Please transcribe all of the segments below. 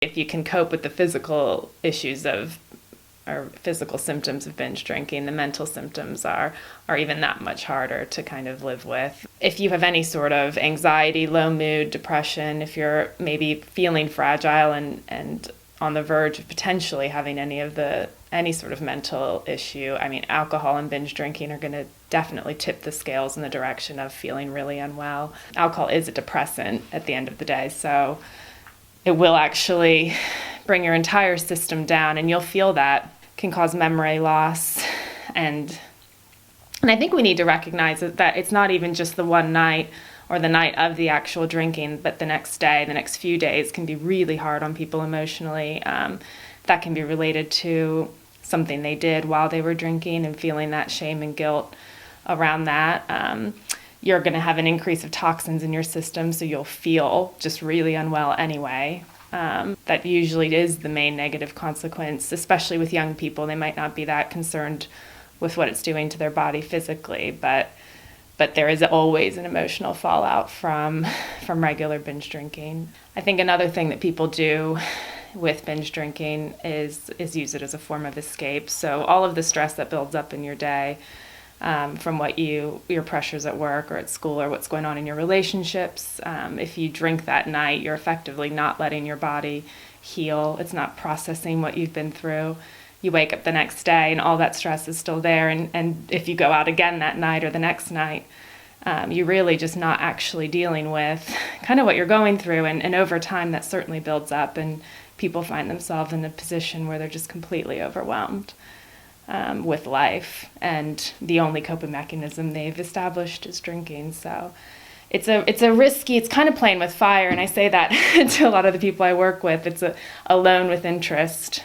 If you can cope with the physical issues or physical symptoms of binge drinking, the mental symptoms are even that much harder to kind of live with. If you have any sort of anxiety, low mood, depression, if you're maybe feeling fragile and on the verge of potentially having any sort of mental issue, I mean, alcohol and binge drinking are going to definitely tip the scales in the direction of feeling really unwell. Alcohol is a depressant at the end of the day, so it will actually bring your entire system down, and you'll feel that. Can cause memory loss. And I think we need to recognize that it's not even just the one night or the night of the actual drinking, but the next day, the next few days can be really hard on people emotionally. That can be related to something they did while they were drinking and feeling that shame and guilt around that. You're going to have an increase of toxins in your system, so you'll feel just really unwell anyway. That usually is the main negative consequence, especially with young people. They might not be that concerned with what it's doing to their body physically, but there is always an emotional fallout from regular binge drinking. I think another thing that people do with binge drinking is use it as a form of escape. So all of the stress that builds up in your day, from your pressures at work or at school or what's going on in your relationships. If you drink that night, you're effectively not letting your body heal. It's not processing what you've been through. You wake up the next day and all that stress is still there. And if you go out again that night or the next night, you're really just not actually dealing with kind of what you're going through. And over time, that certainly builds up, and people find themselves in a position where they're just completely overwhelmed with life, and the only coping mechanism they've established is drinking. So it's a risky, it's kind of playing with fire, and I say that to a lot of the people I work with. It's a loan with interest,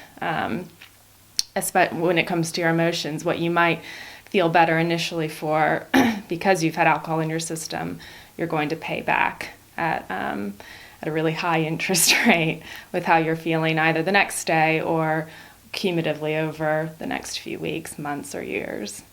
especially when it comes to your emotions. What you might feel better initially for because you've had alcohol in your system, you're going to pay back at a really high interest rate with how you're feeling either the next day or cumulatively over the next few weeks, months, or years.